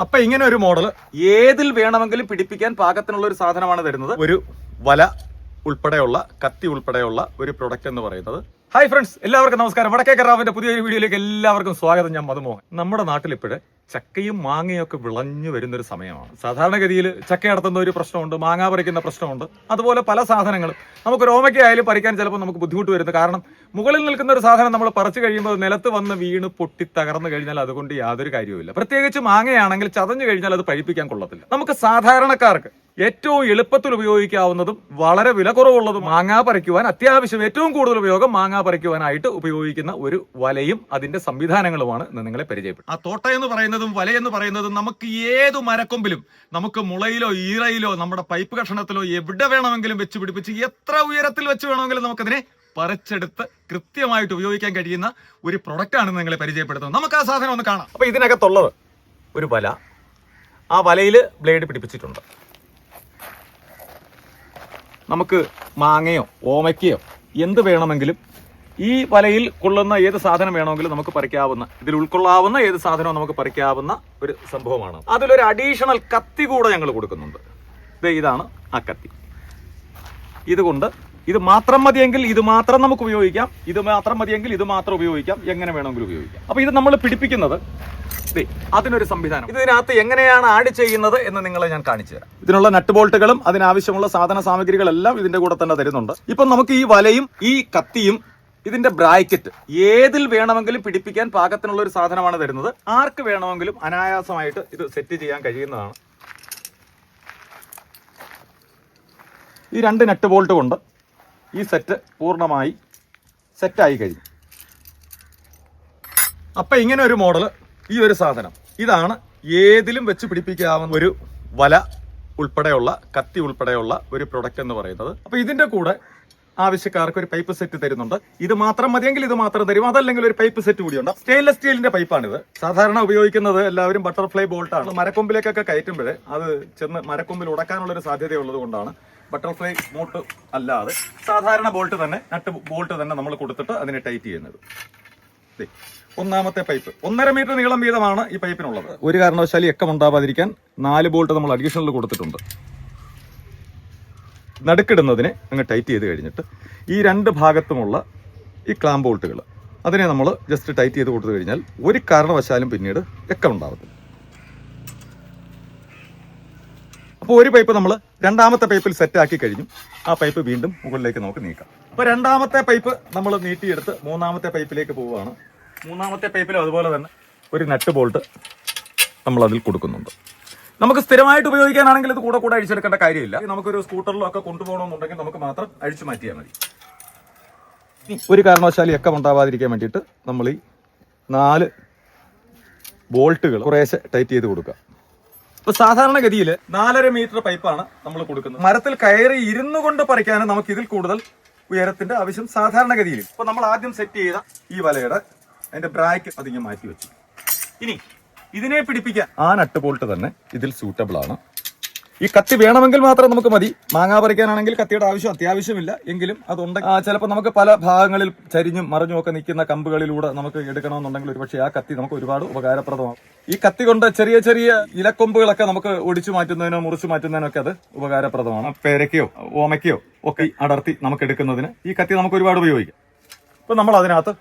അപ്പൊ ഇങ്ങനെ ഒരു മോഡൽ ഏതിൽ വേണമെങ്കിലും പിടിപ്പിക്കാൻ പാകത്തിനുള്ള ഒരു സാധനമാണ് തരുന്നത്. ഒരു വല ഉൾപ്പെടെയുള്ള കത്തി ഉൾപ്പെടെയുള്ള ഒരു പ്രൊഡക്റ്റ് എന്ന് പറയുന്നത്. ഹായ് ഫ്രണ്ട്സ്, എല്ലാവർക്കും നമസ്കാരം. വടക്കേ കറാവിന്റെ പുതിയൊരു വീഡിയോയിലേക്ക് എല്ലാവർക്കും സ്വാഗതം. ഞാൻ മധുമോഹൻ. നമ്മുടെ നാട്ടിൽ ഇപ്പോഴേ ചക്കയും മാങ്ങയും ഒക്കെ വിളഞ്ഞു വരുന്നൊരു സമയമാണ്. സാധാരണഗതിയിൽ ചക്ക നടത്തുന്ന ഒരു പ്രശ്നമുണ്ട്, മാങ്ങ പറിക്കുന്ന പ്രശ്നമുണ്ട്. അതുപോലെ പല സാധനങ്ങളും നമുക്ക് ഓമയ്ക്കായാലും പറിക്കാൻ ചിലപ്പോൾ നമുക്ക് ബുദ്ധിമുട്ട് വരുന്നത്. കാരണം മുകളിൽ നിൽക്കുന്ന ഒരു സാധനം നമ്മൾ പറിച്ചു കഴിയുമ്പോൾ നിലത്ത് വന്ന് വീണ് പൊട്ടി തകർന്നു കഴിഞ്ഞാൽ അതുകൊണ്ട് യാതൊരു കാര്യവുമില്ല. പ്രത്യേകിച്ച് മാങ്ങയാണെങ്കിൽ ചതഞ്ഞു കഴിഞ്ഞാൽ അത് പഴിപ്പിക്കാൻ കൊള്ളത്തില്ല. നമുക്ക് സാധാരണക്കാർക്ക് ഏറ്റവും എളുപ്പത്തിൽ ഉപയോഗിക്കാവുന്നതും വളരെ വില കുറവുള്ളതും മാങ്ങാ പറിക്കുവാൻ അത്യാവശ്യം ഏറ്റവും കൂടുതൽ ഉപയോഗം മാങ്ങാ പറിക്കുവാനായിട്ട് ഉപയോഗിക്കുന്ന ഒരു വലയും അതിന്റെ സംവിധാനങ്ങളുമാണ് ഇന്ന് നിങ്ങളെ പരിചയപ്പെടും. ആ തോട്ട എന്ന് പറയുന്നതും വല എന്ന് പറയുന്നതും നമുക്ക് ഏതു മരക്കൊമ്പിലും, നമുക്ക് മുളയിലോ ഈറയിലോ നമ്മുടെ പൈപ്പ് കഷണത്തിലോ എവിടെ വേണമെങ്കിലും വെച്ച് പിടിപ്പിച്ച് എത്ര ഉയരത്തിൽ വെച്ച് വേണമെങ്കിലും നമുക്കതിനെ പറിച്ചെടുത്ത് കൃത്യമായിട്ട് ഉപയോഗിക്കാൻ കഴിയുന്ന ഒരു പ്രൊഡക്റ്റാണ് നിങ്ങളെ പരിചയപ്പെടുത്തുന്നത്. നമുക്ക് ആ സാധനം ഒന്ന് കാണാം. അപ്പൊ ഇതിനകത്തുള്ളത് ഒരു വല, ആ വലയിൽ ബ്ലേഡ് പിടിപ്പിച്ചിട്ടുണ്ട്. നമുക്ക് മാങ്ങയോ ഓമയ്ക്കയോ എന്ത് വേണമെങ്കിലും ഈ വലയിൽ കൊള്ളുന്ന ഏത് സാധനം വേണമെങ്കിലും നമുക്ക് പറിക്കാവുന്ന, ഇതിൽ ഉൾക്കൊള്ളാവുന്ന ഏത് സാധനവും നമുക്ക് പറിക്കാവുന്ന ഒരു സംഭവമാണ്. അതിലൊരു അഡീഷണൽ കത്തി കൂടെ ഞങ്ങൾ കൊടുക്കുന്നുണ്ട്. ഇതാണ് ആ കത്തി. ഇതുകൊണ്ട് ഇത് മാത്രം മതിയെങ്കിൽ ഇത് മാത്രം നമുക്ക് ഉപയോഗിക്കാം, ഇത് മാത്രം മതിയെങ്കിൽ ഇത് മാത്രം ഉപയോഗിക്കാം, എങ്ങനെ വേണമെങ്കിലും ഉപയോഗിക്കാം. അപ്പൊ ഇത് നമ്മൾ പിടിപ്പിക്കുന്നത് അതിനൊരു സംവിധാനം. ഇതിനകത്ത് എങ്ങനെയാണ് ആഡ് ചെയ്യുന്നത് എന്ന് നിങ്ങളെ ഞാൻ കാണിച്ചു തരാം. ഇതിനുള്ള നട്ട് ബോൾട്ടുകളും അതിനാവശ്യമുള്ള സാധന സാമഗ്രികളെല്ലാം ഇതിന്റെ കൂടെ തന്നെ തരുന്നുണ്ട്. ഇപ്പൊ നമുക്ക് ഈ വലയും ഈ കത്തിയും ഇതിന്റെ ബ്രാക്കറ്റ് ഏതിൽ വേണമെങ്കിലും പിടിപ്പിക്കാൻ പാകത്തിനുള്ള ഒരു സാധനമാണ് തരുന്നത്. ആർക്ക് വേണമെങ്കിലും അനായാസമായിട്ട് ഇത് സെറ്റ് ചെയ്യാൻ കഴിയുന്നതാണ്. ഈ രണ്ട് നട്ട് ബോൾട്ട് കൊണ്ട് ഈ സെറ്റ് പൂർണ്ണമായി സെറ്റായി കഴിഞ്ഞു. അപ്പൊ ഇങ്ങനെ ഒരു മോഡല്, ഈ ഒരു സാധനം, ഇതാണ് ഏതിലും വെച്ച് പിടിപ്പിക്കാവുന്ന ഒരു വല ഉൾപ്പെടെയുള്ള കത്തി ഉൾപ്പെടെയുള്ള ഒരു പ്രൊഡക്റ്റ് എന്ന് പറയുന്നത്. അപ്പൊ ഇതിന്റെ കൂടെ ആവശ്യക്കാർക്ക് ഒരു പൈപ്പ് സെറ്റ് തരുന്നുണ്ട്. ഇത് മാത്രം മതിയെങ്കിൽ ഇത് മാത്രം തരും, അതല്ലെങ്കിൽ ഒരു പൈപ്പ് സെറ്റ് കൂടിയുണ്ട്. സ്റ്റെയിൻലെസ് സ്റ്റീലിന്റെ പൈപ്പാണിത്. സാധാരണ ഉപയോഗിക്കുന്നത് എല്ലാവരും ബട്ടർഫ്ലൈ ബോൾട്ടാണ്. മരക്കൊമ്പിലേക്കൊക്കെ കയറ്റുമ്പോഴേ അത് ചെന്ന് മരക്കൊമ്പിൽ ഉടക്കാനുള്ള ഒരു സാധ്യതയുള്ളത് കൊണ്ടാണ് ബട്ടർഫ്ലൈ ബോൾട്ട് അല്ലാതെ സാധാരണ ബോൾട്ട് തന്നെ, നട്ട് ബോൾട്ട് തന്നെ നമ്മൾ കൊടുത്തിട്ട് അതിനെ ടൈറ്റ് ചെയ്യുന്നത്. ഒന്നാമത്തെ പൈപ്പ് 1.5 മീറ്റർ നീളം വീതമാണ് ഈ പൈപ്പിനുള്ളത്. ഒരു കാരണവശാലും എക്കം ഉണ്ടാവാതിരിക്കാൻ 4 ബോൾട്ട് നമ്മൾ അഡീഷണൽ കൊടുത്തിട്ടുണ്ട്. നടുക്കിടുന്നതിനെ അങ്ങ് ടൈറ്റ് ചെയ്ത് കഴിഞ്ഞിട്ട് ഈ രണ്ട് ഭാഗത്തുമുള്ള ഈ ക്ലാം ബോൾട്ടുകൾ അതിനെ നമ്മൾ ജസ്റ്റ് ടൈറ്റ് ചെയ്ത് കൊടുത്തു കഴിഞ്ഞാൽ ഒരു കാരണവശാലും പിന്നീട് എക്കം ഉണ്ടാവത്തില്ല. അപ്പോൾ ഒരു പൈപ്പ് നമ്മൾ രണ്ടാമത്തെ പൈപ്പിൽ സെറ്റ് ആക്കി കഴിഞ്ഞു. ആ പൈപ്പ് വീണ്ടും മുകളിലേക്ക് നമുക്ക് നീക്കാം. അപ്പോൾ രണ്ടാമത്തെ പൈപ്പ് നമ്മൾ നീട്ടിയെടുത്ത് മൂന്നാമത്തെ പൈപ്പിലേക്ക് പോവുകയാണ്. മൂന്നാമത്തെ പൈപ്പിലും അതുപോലെ തന്നെ ഒരു നട്ട് ബോൾട്ട് നമ്മൾ അതിൽ കൊടുക്കുന്നുണ്ട്. നമുക്ക് സ്ഥിരമായിട്ട് ഉപയോഗിക്കാനാണെങ്കിൽ ഇത് കൂടെ അഴിച്ചെടുക്കേണ്ട കാര്യമില്ല. നമുക്കൊരു സ്കൂട്ടറിലോ ഒക്കെ കൊണ്ടുപോകണമെന്നുണ്ടെങ്കിൽ നമുക്ക് മാത്രം അഴിച്ചു മാറ്റിയാൽ മതി. ഒരു കാരണവശാലും എക്കം ഉണ്ടാവാതിരിക്കാൻ വേണ്ടിയിട്ട് നമ്മൾ ഈ 4 ബോൾട്ടുകൾ കുറേശ്ശെ ടൈറ്റ് ചെയ്ത് കൊടുക്കുക. ഇപ്പൊ സാധാരണഗതിയിൽ 4.5 മീറ്റർ പൈപ്പാണ് നമ്മൾ കൊടുക്കുന്നത്. മരത്തിൽ കയറി ഇരുന്നു കൊണ്ട് പറിക്കാനും നമുക്ക് ഇതിൽ കൂടുതൽ ഉയരത്തിന്റെ ആവശ്യം സാധാരണഗതിയിൽ. ഇപ്പൊ നമ്മൾ ആദ്യം സെറ്റ് ചെയ്ത ഈ വലയുടെ അതിന്റെ ബ്രാക്ക് അതിങ്ങനെ മാറ്റി വെച്ചു. ഇനി ഇതിനെ പിടിപ്പിക്കാൻ ആ നട്ട് ബോൾട്ട് തന്നെ ഇതിൽ സൂട്ടബിൾ ആണ്. ഈ കത്തി വേണമെങ്കിൽ മാത്രം നമുക്ക് മതി. മാങ്ങാ പറിക്കാനാണെങ്കിൽ കത്തിയുടെ ആവശ്യം അത്യാവശ്യമില്ല. എങ്കിലും അതുണ്ടെങ്കിൽ ചിലപ്പോൾ നമുക്ക് പല ഭാഗങ്ങളിൽ ചരിഞ്ഞും മറിഞ്ഞും ഒക്കെ നിൽക്കുന്ന കമ്പുകളിലൂടെ നമുക്ക് എടുക്കണമെന്നുണ്ടെങ്കിൽ ഒരുപക്ഷെ ആ കത്തി നമുക്ക് ഒരുപാട് ഉപകാരപ്രദമാകും. ഈ കത്തി കൊണ്ട് ചെറിയ ചെറിയ ഇലക്കൊമ്പുകളൊക്കെ നമുക്ക് ഒടിച്ചു മാറ്റുന്നതിനോ മുറിച്ചു മാറ്റുന്നതിനോ ഒക്കെ അത് ഉപകാരപ്രദമാണ്. പേരയ്ക്കയോ ഓമയ്ക്കയോ ഒക്കെ അടർത്തി നമുക്ക് എടുക്കുന്നതിന് ഈ കത്തി നമുക്ക് ഒരുപാട് ഉപയോഗിക്കാം. അപ്പൊ നമ്മൾ അതിനകത്ത്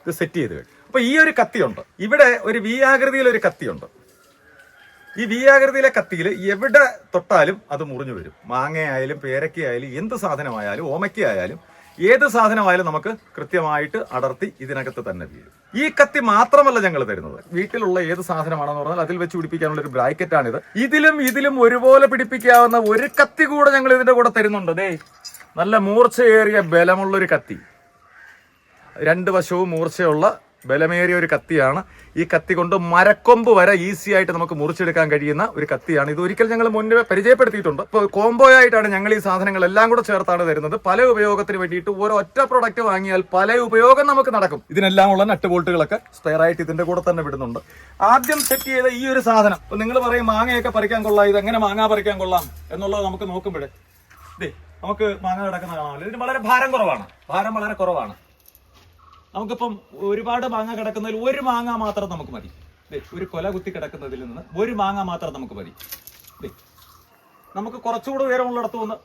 ഇത് സെറ്റ് ചെയ്ത് കഴിഞ്ഞു. അപ്പൊ ഈ ഒരു കത്തിയുണ്ട്. ഇവിടെ ഒരു വി ആകൃതിയിൽ ഒരു കത്തിയുണ്ട്. ഈ വി ആകൃതിയിലെ കത്തിയിൽ എവിടെ തൊട്ടാലും അത് മുറിഞ്ഞു വരും. മാങ്ങയായാലും പേരയ്ക്കയായാലും എന്ത് സാധനമായാലും ഓമയ്ക്കയായാലും ഏത് സാധനമായാലും നമുക്ക് കൃത്യമായിട്ട് അടർത്തി ഇതിനകത്ത് തന്നെ വീഴും. ഈ കത്തി മാത്രമല്ല ഞങ്ങൾ തരുന്നത്. വീട്ടിലുള്ള ഏത് സാധനമാണെന്ന് പറഞ്ഞാൽ അതിൽ വെച്ച് പിടിപ്പിക്കാനുള്ള ഒരു ബ്രാക്കറ്റാണിത്. ഇതിലും ഒരുപോലെ പിടിപ്പിക്കാവുന്ന ഒരു കത്തി കൂടെ ഞങ്ങൾ ഇതിന്റെ കൂടെ തരുന്നുണ്ട്. നല്ല മൂർച്ചയേറിയ ബലമുള്ളൊരു കത്തി, 2 വശവും മൂർച്ചയുള്ള ബലമേറിയ ഒരു കത്തിയാണ്. ഈ കത്തി കൊണ്ട് മരക്കൊമ്പ് വരെ ഈസി ആയിട്ട് നമുക്ക് മുറിച്ചെടുക്കാൻ കഴിയുന്ന ഒരു കത്തിയാണ്. ഇത് ഒരിക്കൽ ഞങ്ങൾ മുന്നേ പരിചയപ്പെടുത്തിയിട്ടുണ്ട്. ഇപ്പോൾ കോംബോ ആയിട്ടാണ് ഞങ്ങൾ ഈ സാധനങ്ങളെല്ലാം കൂടെ ചേർത്താണ് തരുന്നത്. പല ഉപയോഗത്തിന് വേണ്ടിയിട്ട് ഒരൊറ്റ പ്രൊഡക്റ്റ് വാങ്ങിയാൽ പല ഉപയോഗം നമുക്ക് നടക്കും. ഇതിനെല്ലാം ഉള്ള നട്ട് ബോൾട്ടുകളൊക്കെ സ്പെയർ ആയിട്ട് ഇതിന്റെ കൂടെ തന്നെ വിടുന്നുണ്ട്. ആദ്യം സെറ്റ് ചെയ്ത ഈ ഒരു സാധനം, ഇപ്പൊ നിങ്ങൾ പറയും മാങ്ങയൊക്കെ പറിക്കാൻ കൊള്ളാം, ഇത് എങ്ങനെ മാങ്ങ പറിക്കാൻ കൊള്ളാം എന്നുള്ളത് നമുക്ക് നോക്കുമ്പോഴേ നമുക്ക് മാങ്ങ കിടക്കുന്ന കാണാമല്ലോ. ഇതിന് വളരെ ഭാരം വളരെ കുറവാണ്. നമുക്കിപ്പം ഒരുപാട് മാങ്ങ കിടക്കുന്നതിൽ ഒരു മാങ്ങ മാത്രം നമുക്ക് മതി. ഒരു കൊല കുത്തി കിടക്കുന്നതിൽ നിന്ന് ഒരു മാങ്ങ മാത്രം നമുക്ക് മതി. നമുക്ക് കുറച്ചുകൂടെ ഉയരമുള്ളിടത്ത് വന്ന്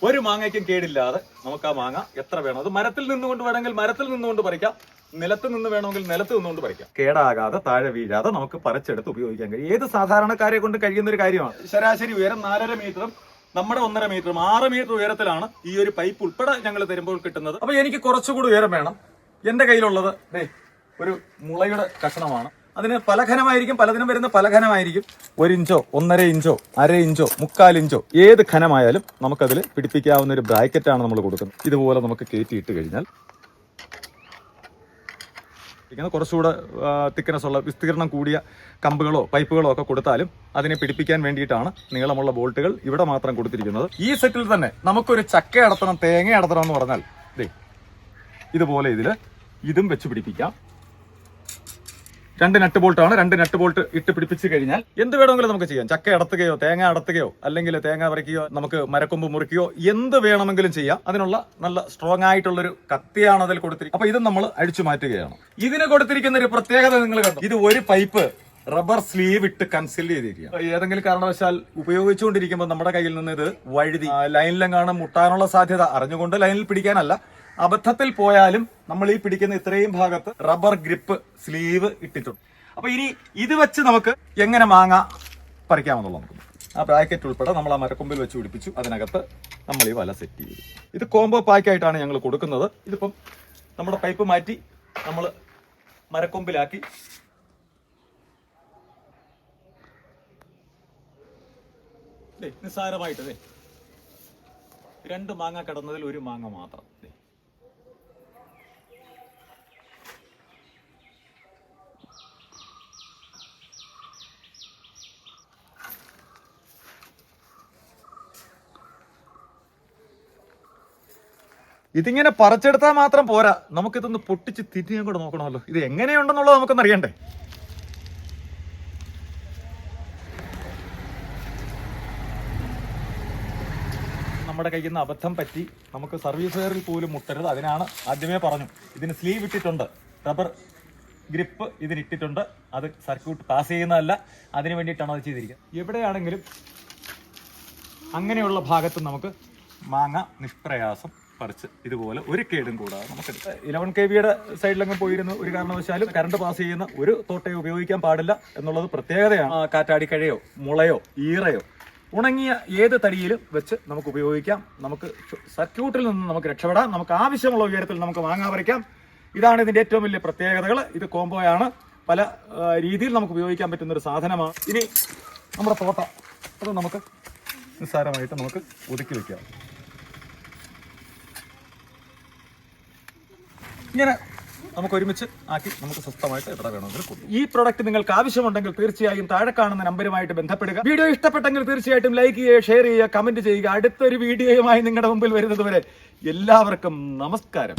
ഒരു മാങ്ങയ്ക്കും കേടില്ലാതെ നമുക്ക് ആ മാങ്ങ എത്ര വേണം, അത് മരത്തിൽ നിന്നുകൊണ്ട് വേണമെങ്കിൽ മരത്തിൽ നിന്നുകൊണ്ട് പറിക്കാം, നിലത്ത് നിന്ന് വേണമെങ്കിൽ നിലത്ത് നിന്നുകൊണ്ട് പറിക്കാം. കേടാകാതെ താഴെ വീഴാതെ നമുക്ക് പറിച്ചെടുത്ത് ഉപയോഗിക്കാൻ കഴിയും. ഏത് സാധാരണക്കാരെ കൊണ്ട് കഴിയുന്ന ഒരു കാര്യമാണ്. ശരാശരി ഉയരം 4.5 മീറ്ററും നമ്മുടെ 1.5 മീറ്ററും 6 മീറ്റർ ഉയരത്തിലാണ് ഈ ഒരു പൈപ്പ് ഉൾപ്പെടെ ഞങ്ങൾ തരുമ്പോൾ കിട്ടുന്നത്. അപ്പൊ എനിക്ക് കുറച്ചുകൂടി ഉയരം വേണം. എന്റെ കയ്യിലുള്ളത് ഒരു മുളയുടെ കഷണമാണ്. അതിന് പല ഘനമായിരിക്കും, പലതിനും വരുന്ന പല ഘനമായിരിക്കും. 1 ഇഞ്ചോ 1.5 ഇഞ്ചോ 1/2 ഇഞ്ചോ 3/4 ഇഞ്ചോ ഏത് ഘനമായാലും നമുക്കതിൽ പിടിപ്പിക്കാവുന്ന ഒരു ബ്രാക്കറ്റാണ് നമ്മൾ കൊടുക്കുന്നത്. ഇതുപോലെ നമുക്ക് കയറ്റിയിട്ട് കഴിഞ്ഞാൽ കുറച്ചുകൂടെ തിക്നെസ് ഉള്ള വിസ്തീർണം കൂടിയ കമ്പുകളോ പൈപ്പുകളോ ഒക്കെ കൊടുത്താലും അതിനെ പിടിപ്പിക്കാൻ വേണ്ടിയിട്ടാണ് നീളമുള്ള ബോൾട്ടുകൾ ഇവിടെ മാത്രം കൊടുത്തിരിക്കുന്നത്. ഈ സെറ്റിൽ തന്നെ നമുക്കൊരു ചക്ക അടത്തണം, തേങ്ങ അടത്തണം എന്ന് പറഞ്ഞാൽ ഇതുപോലെ ഇതും വെച്ച് പിടിപ്പിക്കാം. 2 നട്ട് ബോൾട്ടാണ്. 2 നട്ട് ബോൾട്ട് ഇട്ട് പിടിപ്പിച്ച് കഴിഞ്ഞാൽ എന്ത് വേണമെങ്കിലും നമുക്ക് ചെയ്യാം. ചക്ക അടത്തുകയോ തേങ്ങ അടത്തുകയോ അല്ലെങ്കിൽ തേങ്ങ പറിക്കുകയോ നമുക്ക് മരക്കൊമ്പ് മുറിക്കുകയോ എന്ത് വേണമെങ്കിലും ചെയ്യാം. അതിനുള്ള നല്ല സ്ട്രോങ് ആയിട്ടുള്ളൊരു കത്തിയാണ് അതിൽ കൊടുത്തിരിക്കുന്നത്. അപ്പൊ ഇത് നമ്മൾ അഴിച്ചു മാറ്റുകയാണ്. ഇതിന് കൊടുത്തിരിക്കുന്ന ഒരു പ്രത്യേകത നിങ്ങൾ കണ്ടു. ഇത് ഒരു പൈപ്പ് റബ്ബർ സ്ലീവ് ഇട്ട് കൺസീൽ ചെയ്തിരിക്കുക. ഏതെങ്കിലും കാരണവശാൽ ഉപയോഗിച്ചുകൊണ്ടിരിക്കുമ്പോൾ നമ്മുടെ കയ്യിൽ നിന്ന് ഇത് വഴുതി ലൈനിലെങ്ങാനും മുട്ടാനുള്ള സാധ്യത അറിഞ്ഞുകൊണ്ട് ലൈനിൽ പിടിക്കാനല്ല, അബദ്ധത്തിൽ പോയാലും നമ്മൾ ഈ പിടിക്കുന്ന ഇത്രയും ഭാഗത്ത് റബ്ബർ ഗ്രിപ്പ് സ്ലീവ് ഇട്ടിട്ടുണ്ട്. അപ്പൊ ഇനി ഇത് വെച്ച് നമുക്ക് എങ്ങനെ മാങ്ങ പറിക്കാമെന്നുള്ള നമുക്ക് ആ ബ്രാക്കറ്റ് ഉൾപ്പെടെ നമ്മൾ ആ മരക്കൊമ്പിൽ വെച്ച് പിടിപ്പിച്ചു. അതിനകത്ത് നമ്മൾ ഈ വല സെറ്റ് ചെയ്തു. ഇത് കോംബോ പാക്കായിട്ടാണ് ഞങ്ങൾ കൊടുക്കുന്നത്. ഇതിപ്പം നമ്മുടെ പൈപ്പ് മാറ്റി നമ്മൾ മരക്കൊമ്പിലാക്കി നിസ്സാരമായിട്ട് 2 മാങ്ങ കിടന്നതിൽ 1 മാങ്ങ മാത്രം. ഇതിങ്ങനെ പറിച്ചെടുത്താൽ മാത്രം പോരാ, നമുക്കിതൊന്ന് പൊട്ടിച്ച് തിരിഞ്ഞും കൂടെ നോക്കണമല്ലോ. ഇത് എങ്ങനെയുണ്ടെന്നുള്ളത് നമുക്കൊന്ന് അറിയണ്ടേ. നമ്മുടെ കയ്യിൽ നിന്ന് അബദ്ധം പറ്റി നമുക്ക് സർവീസ് വെയറിൽ പോലും മുട്ടരുത്. അതിനാണ് ആദ്യമേ പറഞ്ഞു ഇതിന് സ്ലീവ് ഇട്ടിട്ടുണ്ട്, റബ്ബർ ഗ്രിപ്പ് ഇതിനിട്ടിട്ടുണ്ട്. അത് സർക്യൂട്ട് പാസ് ചെയ്യുന്നതല്ല, അതിന് വേണ്ടിയിട്ടാണ് അത് ചെയ്തിരിക്കുന്നത്. എവിടെയാണെങ്കിലും അങ്ങനെയുള്ള ഭാഗത്ത് നമുക്ക് മാങ്ങ നിഷ്പ്രയാസം പറിച്ച് ഇതുപോലെ ഒരു കേടും കൂടാതെ നമുക്ക് 11 kVയുടെ സൈഡിലങ്ങ് പോയിരുന്ന് ഒരു കാരണവശാലും കറണ്ട് പാസ് ചെയ്യുന്ന ഒരു തോട്ടയോ ഉപയോഗിക്കാൻ പാടില്ല എന്നുള്ളത് പ്രത്യേകതയാണ്. കാറ്റാടിക്കഴയോ മുളയോ ഈറയോ ഉണങ്ങിയ ഏത് തടിയിലും വെച്ച് നമുക്ക് ഉപയോഗിക്കാം. നമുക്ക് സർക്യൂട്ടിൽ നിന്ന് നമുക്ക് രക്ഷപ്പെടാം. നമുക്ക് ആവശ്യമുള്ള ഉയരത്തിൽ നമുക്ക് മാങ്ങ പറിക്കാം. ഇതാണ് ഇതിന്റെ ഏറ്റവും വലിയ പ്രത്യേകതകൾ. ഇത് കോംബോയാണ്, പല രീതിയിൽ നമുക്ക് ഉപയോഗിക്കാൻ പറ്റുന്ന ഒരു സാധനമാണ്. ഇനി നമ്മുടെ തോട്ട അത് നമുക്ക് നിസ്സാരമായിട്ട് നമുക്ക് ഒതുക്കി വെക്കാം. ഇങ്ങനെ നമുക്ക് ഒരുമിച്ച് ആക്കി നമുക്ക് സ്വസ്ഥമായിട്ട് എത്ര വേണമെങ്കിലും കൊടുക്കും. ഈ പ്രൊഡക്റ്റ് നിങ്ങൾക്ക് ആവശ്യമുണ്ടെങ്കിൽ തീർച്ചയായും താഴെ കാണുന്ന നമ്പറുമായിട്ട് ബന്ധപ്പെടുക. വീഡിയോ ഇഷ്ടപ്പെട്ടെങ്കിൽ തീർച്ചയായിട്ടും ലൈക്ക് ചെയ്യുക, ഷെയർ ചെയ്യുക, കമന്റ് ചെയ്യുക. അടുത്തൊരു വീഡിയോയുമായി നിങ്ങളുടെ മുമ്പിൽ വരുന്നത് വരെ എല്ലാവർക്കും നമസ്കാരം.